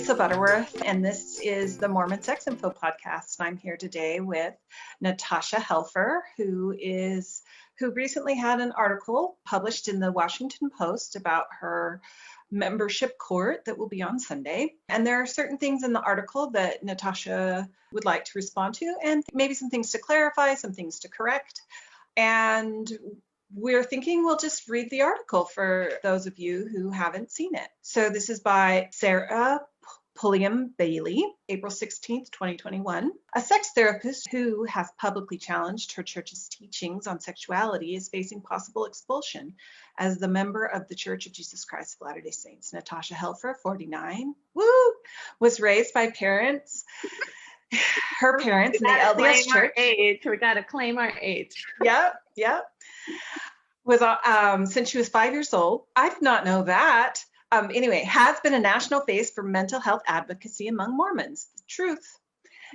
Lisa Butterworth, and this is the Mormon Sex Info podcast. I'm here today with Natasha Helfer, who recently had an article published in the Washington Post about her membership court that will be on Sunday. And there are certain things in the article that Natasha would like to respond to, and maybe some things to clarify, some things to correct. And we're thinking we'll just read the article for those of you who haven't seen it. So this is by Sarah Pulliam Bailey, April 16th, 2021. A sex therapist who has publicly challenged her church's teachings on sexuality is facing possible expulsion as the member of the Church of Jesus Christ of Latter-day Saints. Natasha Helfer, 49, was raised by parents. Her parents in the LDS church. We got to claim our age. Yep. Was since she was 5 years old. I did not know that. Anyway, has been a national face for mental health advocacy among Mormons. The truth.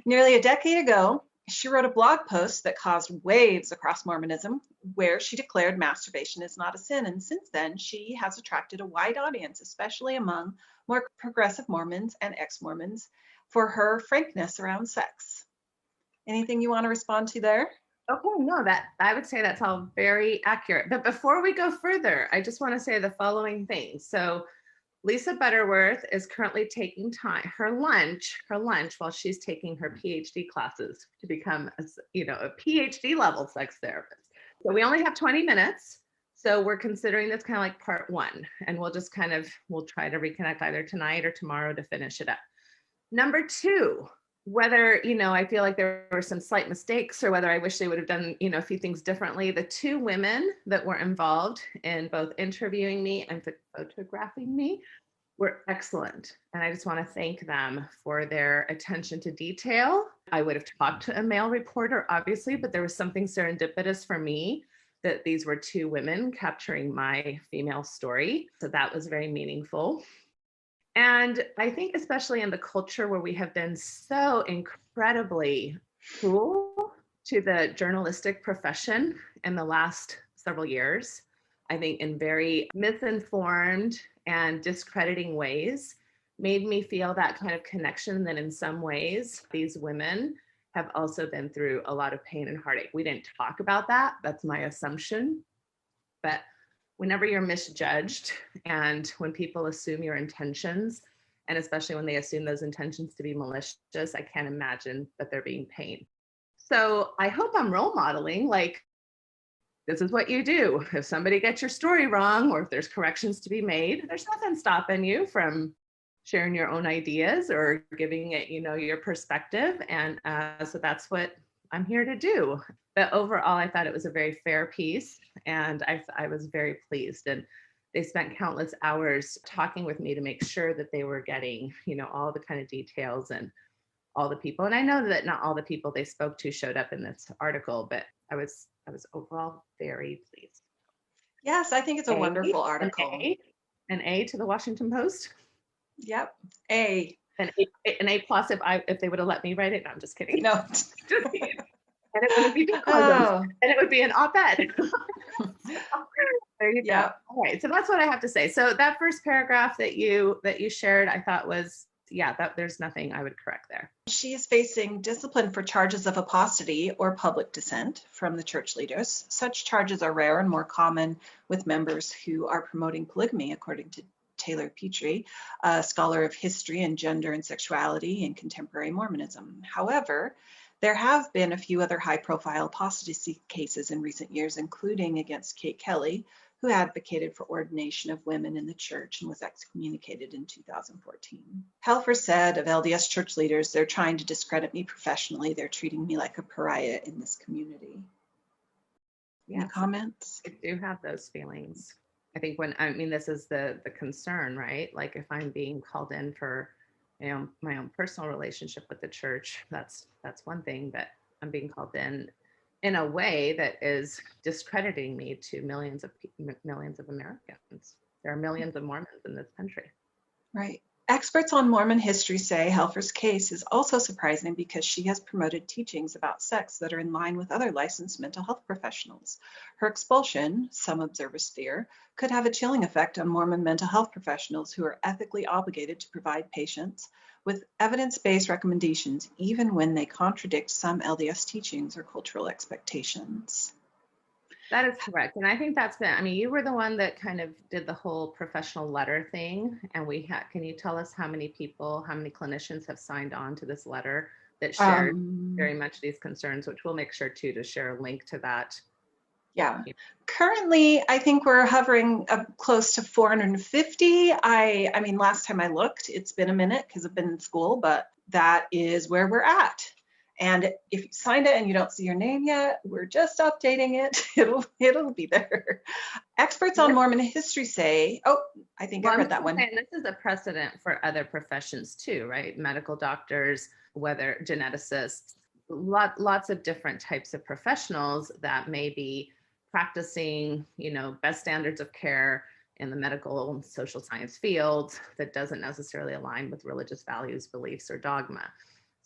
Nearly a decade ago, she wrote a blog post that caused waves across Mormonism, where she declared masturbation is not a sin. And since then, she has attracted a wide audience, especially among more progressive Mormons and ex-Mormons, for her frankness around sex. Anything you want to respond to there? Okay, no, that I would say that's all very accurate. But before we go further, I just want to say the following things. So Lisa Butterworth is currently taking her lunch while she's taking her PhD classes to become a PhD level sex therapist. So we only have 20 minutes. So we're considering this kind of like part one, and we'll try to reconnect either tonight or tomorrow to finish it up. Number two, whether, I feel like there were some slight mistakes or whether I wish they would have done, a few things differently. The two women that were involved in both interviewing me and photographing me were excellent. And I just want to thank them for their attention to detail. I would have talked to a male reporter, obviously, but there was something serendipitous for me that these were two women capturing my female story. So that was very meaningful. And I think especially in the culture where we have been so incredibly cruel to the journalistic profession in the last several years, I think in very misinformed and discrediting ways, made me feel that kind of connection that in some ways these women have also been through a lot of pain and heartache. We didn't talk about that. That's my assumption. But whenever you're misjudged and when people assume your intentions, and especially when they assume those intentions to be malicious, I can't imagine that they're being pain. So I hope I'm role modeling, like, this is what you do. If somebody gets your story wrong, or if there's corrections to be made, there's nothing stopping you from sharing your own ideas or giving it, your perspective. And so that's what I'm here to do. But overall, I thought it was a very fair piece, and I was very pleased. And they spent countless hours talking with me to make sure that they were getting, all the kind of details and all the people. And I know that not all the people they spoke to showed up in this article, but I was overall very pleased. Yes, I think it's a wonderful article. An A to the Washington Post. Yep, A. An A plus if they would have let me write it. No, I'm just kidding. No. Just kidding. And it wouldn't be and it would be an op-ed. There you go. All right, so that's what I have to say. So that first paragraph that you shared, I thought was, there's nothing I would correct there. She is facing discipline for charges of apostasy or public dissent from the church leaders. Such charges are rare and more common with members who are promoting polygamy, according to Taylor Petrie, a scholar of history and gender and sexuality in contemporary Mormonism. However, there have been a few other high-profile apostasy cases in recent years, including against Kate Kelly, who advocated for ordination of women in the church and was excommunicated in 2014. Helfer said of LDS church leaders, they're trying to discredit me professionally. They're treating me like a pariah in this community. Any comments? I do have those feelings. I think this is the concern, right? Like if I'm being called in for my own personal relationship with the church, that's one thing, but I'm being called in a way that is discrediting me to millions of Americans. There are millions of Mormons in this country. Right. Experts on Mormon history say Helfer's case is also surprising because she has promoted teachings about sex that are in line with other licensed mental health professionals. Her expulsion, some observers fear, could have a chilling effect on Mormon mental health professionals who are ethically obligated to provide patients with evidence-based recommendations, even when they contradict some LDS teachings or cultural expectations. That is correct. And I think that's been, I mean, you were the one that kind of did the whole professional letter thing. And can you tell us how many people, how many clinicians have signed on to this letter that shared very much these concerns, which we'll make sure too to share a link to that. Yeah. Currently, I think we're hovering up close to 450. I mean, last time I looked, it's been a minute because I've been in school, but that is where we're at. And if you signed it and you don't see your name yet, we're just updating it. It'll be there. Experts on Mormon history say, I think I read that one. And this is a precedent for other professions too, right? Medical doctors, whether geneticists, lots of different types of professionals that may be practicing, best standards of care in the medical and social science field that doesn't necessarily align with religious values, beliefs, or dogma.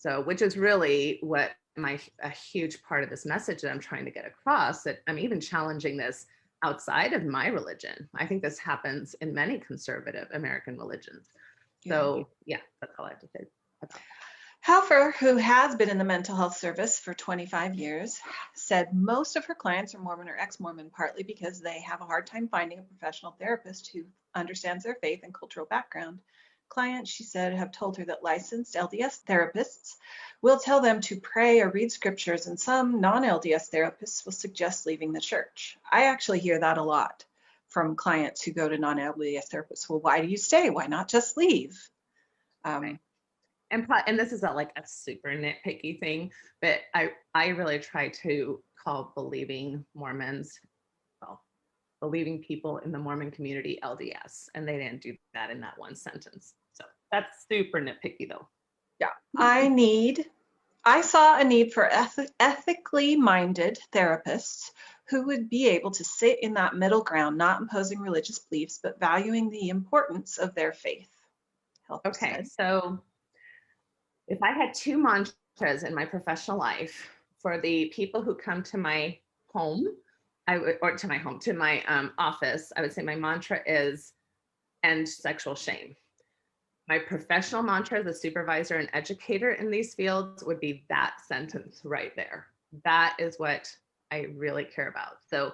So, which is really what a huge part of this message that I'm trying to get across, that I'm even challenging this outside of my religion. I think this happens in many conservative American religions. So yeah, that's all I have to say about that. Helfer, who has been in the mental health service for 25 years, said most of her clients are Mormon or ex-Mormon, partly because they have a hard time finding a professional therapist who understands their faith and cultural background. Clients, she said, have told her that licensed LDS therapists will tell them to pray or read scriptures, and some non-LDS therapists will suggest leaving the church. I actually hear that a lot from clients who go to non-LDS therapists. Well, why do you stay? Why not just leave? Right. And this is a super nitpicky thing, but I really try to call believing Mormons, believing people in the Mormon community LDS, and they didn't do that in that one sentence. So that's super nitpicky though. Yeah, I saw a need for ethically minded therapists who would be able to sit in that middle ground, not imposing religious beliefs, but valuing the importance of their faith. Okay, so if I had two mantras in my professional life for the people who come to my home, to my office, I would say my mantra is end sexual shame. My professional mantra as a supervisor and educator in these fields would be that sentence right there. That is what I really care about. So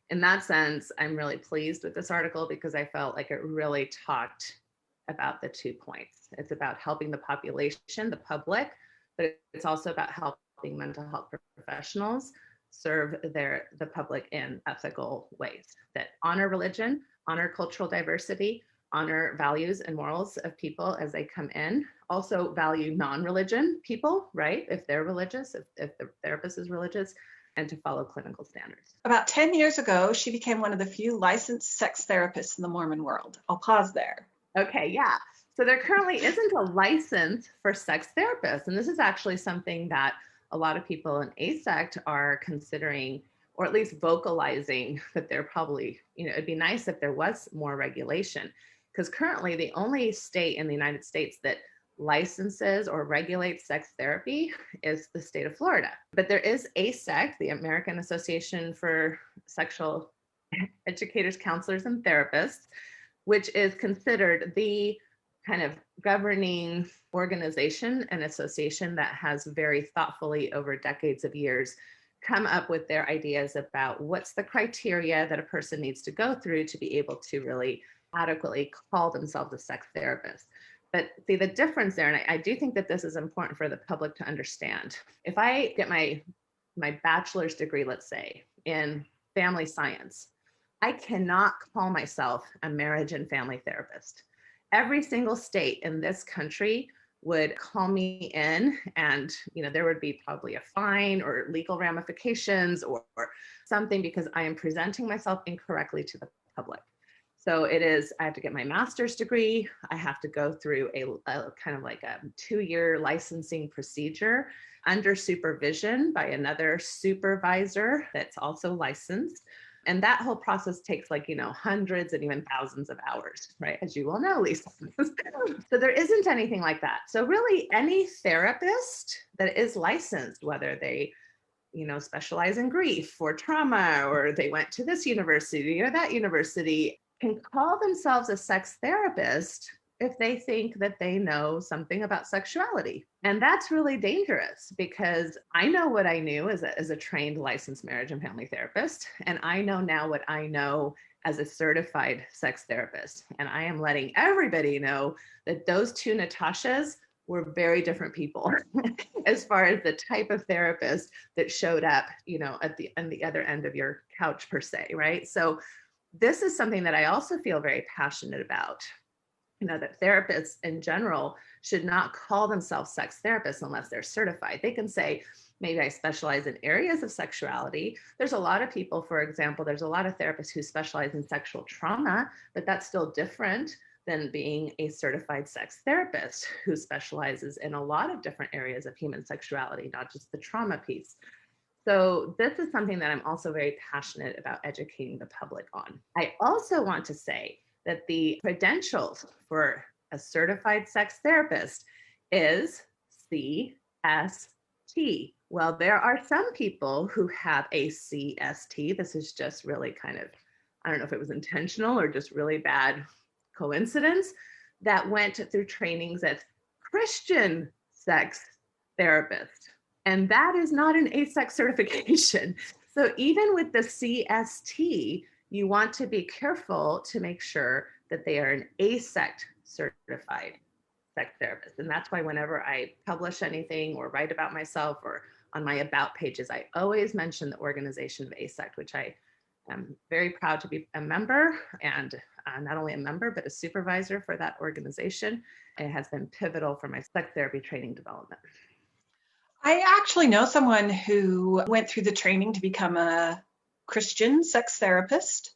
in that sense, I'm really pleased with this article because I felt like it really talked about the 2 points. It's about helping the population, the public, but it's also about helping mental health professionals serve the public in ethical ways that honor religion, honor cultural diversity, honor values and morals of people as they come in, also value non-religion people, right? If they're religious, if the therapist is religious, and to follow clinical standards. About 10 years ago, she became one of the few licensed sex therapists in the Mormon world. I'll pause there. Okay, yeah. So there currently isn't a license for sex therapists. And this is actually something that a lot of people in ASECT are considering, or at least vocalizing that they're probably, it'd be nice if there was more regulation. Because currently the only state in the United States that licenses or regulates sex therapy is the state of Florida. But there is ASECT, the American Association for Sexual Educators, Counselors, and Therapists, which is considered the kind of governing organization and association that has very thoughtfully over decades of years come up with their ideas about what's the criteria that a person needs to go through to be able to really adequately call themselves a sex therapist. But see the difference there, and I do think that this is important for the public to understand. If I get my bachelor's degree, let's say, in family science, I cannot call myself a marriage and family therapist. Every single state in this country would call me in and there would be probably a fine or legal ramifications or something because I am presenting myself incorrectly to the public. So I have to get my master's degree. I have to go through a kind of like a 2-year licensing procedure under supervision by another supervisor that's also licensed. And that whole process takes like, hundreds and even thousands of hours, right? As you well know, Lisa. So there isn't anything like that. So really any therapist that is licensed, whether they specialize in grief or trauma, or they went to this university or that university, can call themselves a sex therapist if they think that they know something about sexuality. And that's really dangerous, because I know what I knew as a trained licensed marriage and family therapist. And I know now what I know as a certified sex therapist. And I am letting everybody know that those two Natashas were very different people as far as the type of therapist that showed up, at the other end of your couch per se, right? So this is something that I also feel very passionate about, that therapists in general should not call themselves sex therapists unless they're certified. They can say, maybe I specialize in areas of sexuality. There's a lot of people, for example, there's a lot of therapists who specialize in sexual trauma, but that's still different than being a certified sex therapist who specializes in a lot of different areas of human sexuality, not just the trauma piece. So this is something that I'm also very passionate about educating the public on. I also want to say that the credentials for a certified sex therapist is CST. Well, there are some people who have a CST. This is just really kind of, I don't know if it was intentional or just really bad coincidence, that went through trainings as Christian sex therapist. And that is not an ASEC certification. So even with the CST, you want to be careful to make sure that they are an ASEC certified sex therapist. And that's why whenever I publish anything or write about myself or on my about pages, I always mention the organization of ASEC, which I am very proud to be a member, and not only a member, but a supervisor for that organization. It has been pivotal for my sex therapy training development. I actually know someone who went through the training to become a Christian sex therapist.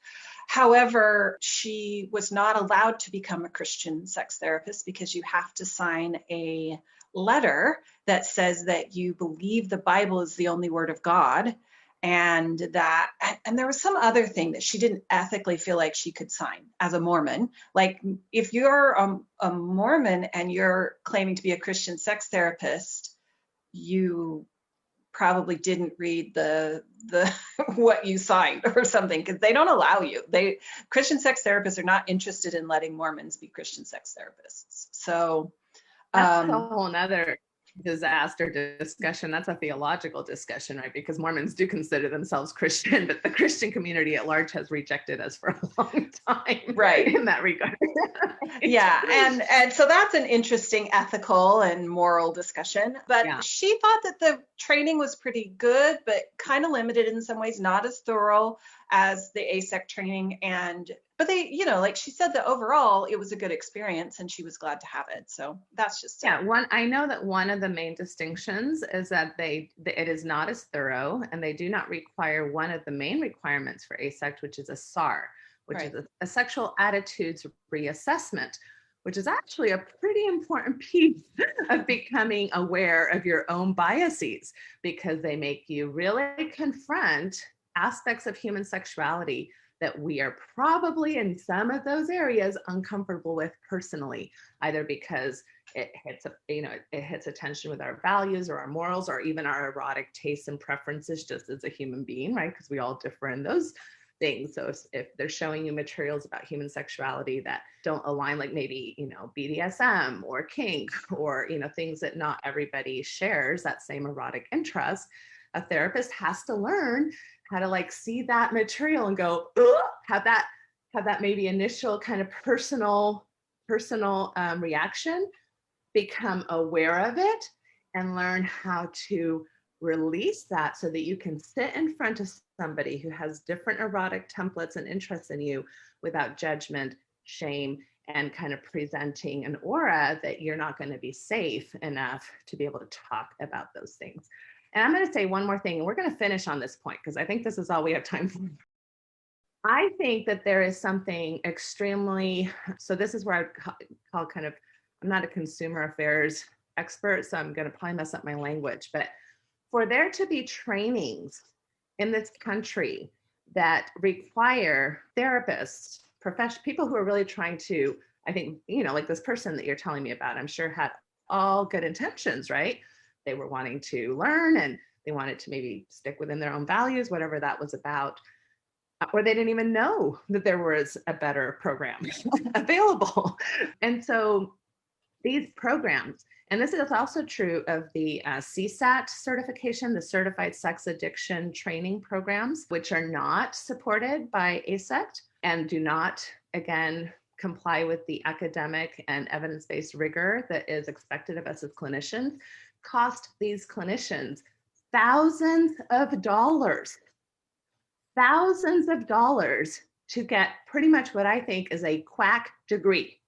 However, she was not allowed to become a Christian sex therapist because you have to sign a letter that says that you believe the Bible is the only word of God, and there was some other thing that she didn't ethically feel like she could sign as a Mormon. Like if you're a Mormon and you're claiming to be a Christian sex therapist, you probably didn't read the what you signed or something, because they don't allow you. Christian sex therapists are not interested in letting Mormons be Christian sex therapists. So that's a whole nother disaster discussion. That's a theological discussion, right? Because Mormons do consider themselves Christian, but the Christian community at large has rejected us for a long time, right, in that regard. Yeah, and so that's an interesting ethical and moral discussion. But yeah, she thought that the training was pretty good, but kind of limited in some ways, not as thorough as the ASEC training. But they, like she said, that overall it was a good experience and she was glad to have it. So that's just it. I know that one of the main distinctions is that it is not as thorough, and they do not require one of the main requirements for ASEC, which is a SAR, which is a sexual attitudes reassessment, which is actually a pretty important piece of becoming aware of your own biases, because they make you really confront aspects of human sexuality that we are probably in some of those areas uncomfortable with personally, either because it hits a tension with our values or our morals or even our erotic tastes and preferences just as a human being, right? Because we all differ in those things. So if they're showing you materials about human sexuality that don't align, like maybe, BDSM or kink or, things that not everybody shares that same erotic interest, a therapist has to learn how to see that material and go, have that maybe initial kind of personal reaction, become aware of it, and learn how to release that so that you can sit in front of somebody who has different erotic templates and interests in you without judgment, shame, and kind of presenting an aura that you're not going to be safe enough to be able to talk about those things. And I'm going to say one more thing, and we're going to finish on this point because I think this is all we have time for. I think that there is something extremely, so this is where I would call kind of, I'm not a consumer affairs expert, so I'm going to probably mess up my language, but for there to be trainings in this country that require therapists, people who are really trying to, I think, like this person that you're telling me about, I'm sure had all good intentions, right? They were wanting to learn and they wanted to maybe stick within their own values, whatever that was about. Or they didn't even know that there was a better program available. And so these programs, and this is also true of the CSAT certification, the Certified Sex Addiction Training Programs, which are not supported by ASECT and do not, again, comply with the academic and evidence-based rigor that is expected of us as clinicians, cost these clinicians thousands of dollars to get pretty much what I think is a quack degree.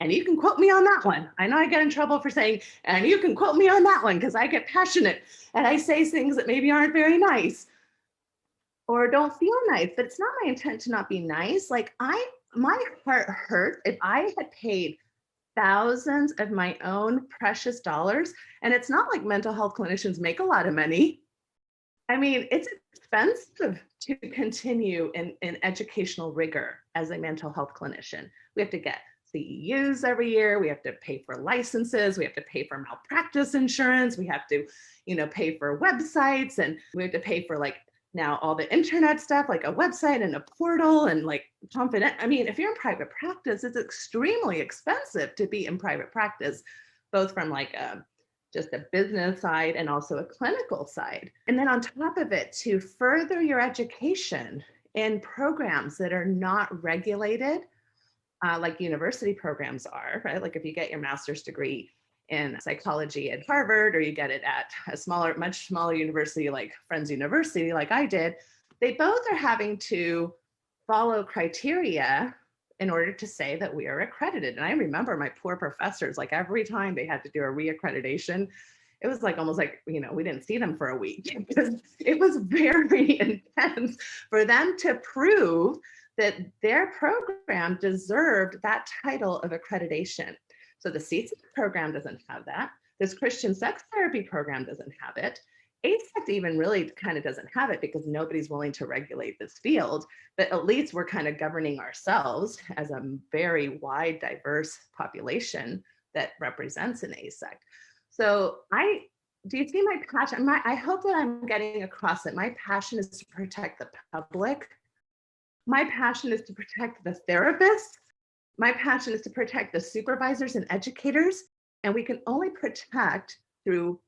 And you can quote me on that one. I know I get in trouble for saying, and you can quote me on that one, because I get passionate and I say things that maybe aren't very nice or don't feel nice, but it's not my intent to not be nice. Like my heart hurt if I had paid thousands of my own precious dollars. And it's not like mental health clinicians make a lot of money. I mean, it's expensive to continue in educational rigor as a mental health clinician. We have to get CEUs every year. We have to pay for licenses. We have to pay for malpractice insurance. We have to, pay for websites, and we have to pay for like now all the internet stuff, like a website and a portal and like confident. I mean, if you're in private practice, it's extremely expensive to be in private practice, both from like just a business side and also a clinical side. And then on top of it, to further your education in programs that are not regulated, like university programs are, right? Like if you get your master's degree in psychology at Harvard, or you get it at a much smaller university like Friends University, like I did, they both are having to follow criteria in order to say that we are accredited. And I remember my poor professors, like every time they had to do a reaccreditation, it was like almost like, we didn't see them for a week, because it was very intense for them to prove that their program deserved that title of accreditation. So the CST program doesn't have that. This Christian sex therapy program doesn't have it. ASECT even really kind of doesn't have it because nobody's willing to regulate this field, but at least we're kind of governing ourselves as a very wide, diverse population that represents an ASECT. So do you see my passion? I hope that I'm getting across it. My passion is to protect the public. My passion is to protect the therapists. My passion is to protect the supervisors and educators. And we can only protect through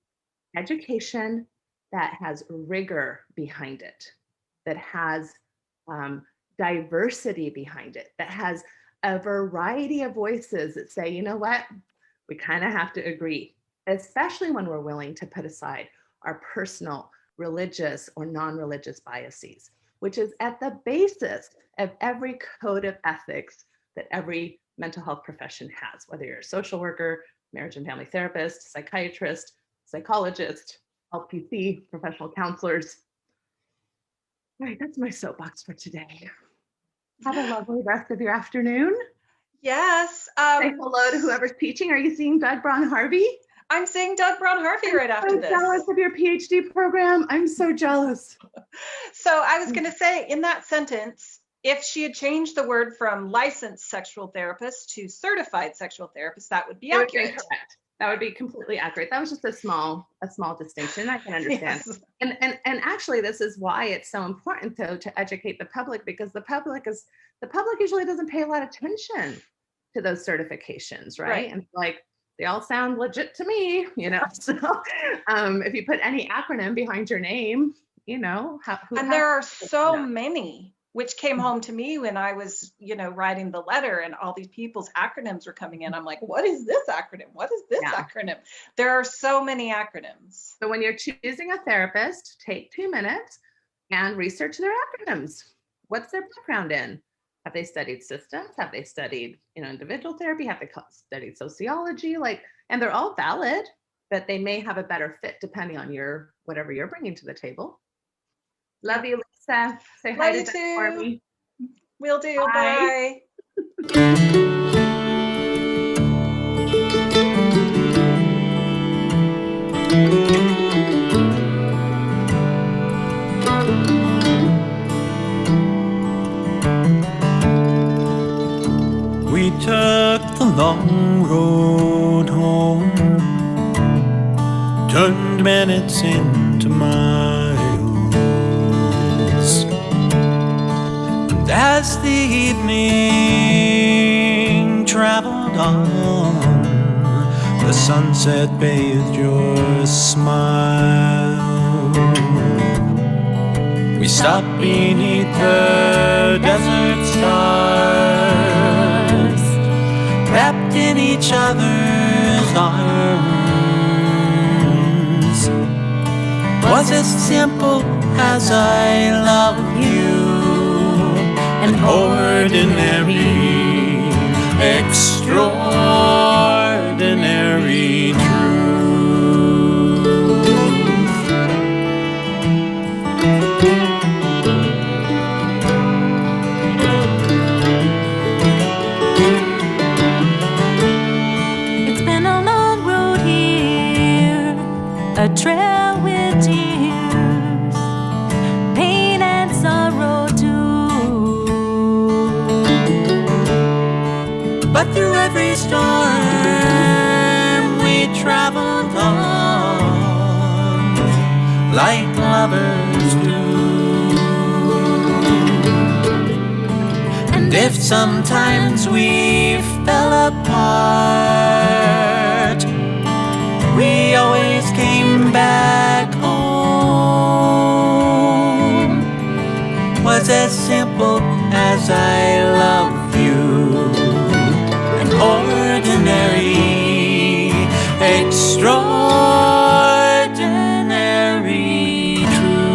education that has rigor behind it, that has diversity behind it, that has a variety of voices that say, you know what, we kind of have to agree, especially when we're willing to put aside our personal religious or non-religious biases, which is at the basis of every code of ethics that every mental health profession has, whether you're a social worker, marriage and family therapist, psychiatrist, psychologist, LCPC, professional counselors. All right, that's my soapbox for today. Have a lovely rest of your afternoon. Yes. Say hello to whoever's teaching. Are you seeing Doug Braun-Harvey? I'm seeing Doug Braun-Harvey right after this. I'm so jealous of your PhD program. I'm so jealous. So I was going to say, in that sentence, if she had changed the word from licensed sexual therapist to certified sexual therapist, that would be accurate. Correct. That would be completely accurate. That was just a small distinction. I can understand. Yes. And actually, this is why it's so important, though, to educate the public, because the public usually doesn't pay a lot of attention to those certifications, right? And like, they all sound legit to me, So if you put any acronym behind your name, there are so many, which came home to me when I was, writing the letter, and all these people's acronyms were coming in. I'm like, what is this acronym? What is this acronym? There are so many acronyms. So when you're choosing a therapist, take 2 minutes and research their acronyms. What's their background in? Have they studied systems? Have they studied, individual therapy? Have they studied sociology? And they're all valid, but they may have a better fit depending on whatever you're bringing to the table. Love you, Lisa. Say hi to Doug for me. Will do. Bye. Bye. miles. And as the evening traveled on, the sunset bathed your smile. We stopped beneath the desert stars, wrapped in each other's arms. Was as simple as I love you, an ordinary, extraordinary truth. It's been a long road here, a trail with tears, pain and sorrow too. But through every storm we traveled on, like lovers do. And if sometimes we fell apart, we always came back home. Was as simple as I love you, an ordinary, extraordinary truth.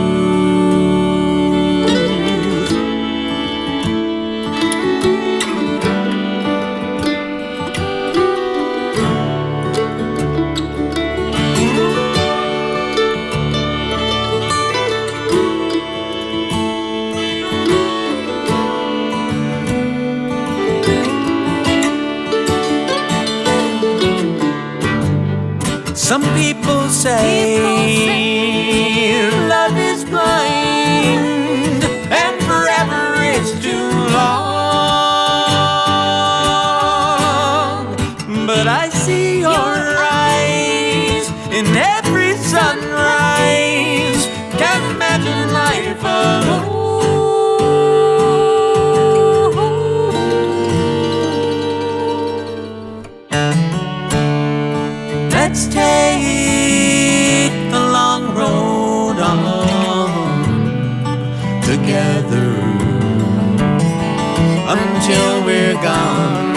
Some people say love is blind and forever is too long. But I see your eyes in every sunrise. Can't imagine life alone. Let's take the long road on together until we're gone.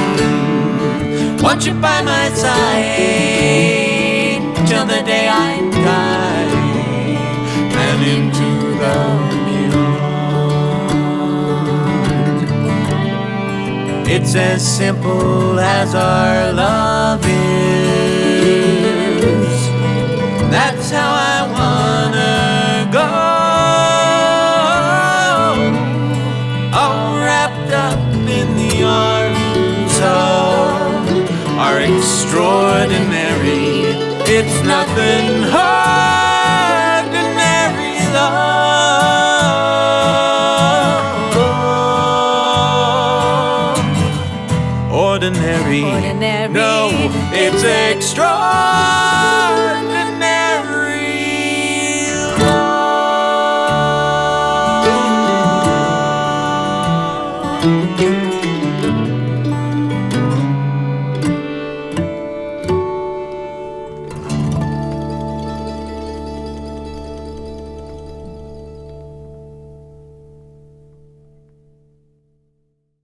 Want you by my side till the day I die and into the beyond. It's as simple as our love is. That's how I wanna go, all wrapped up in the arms of our extraordinary. It's nothing hard.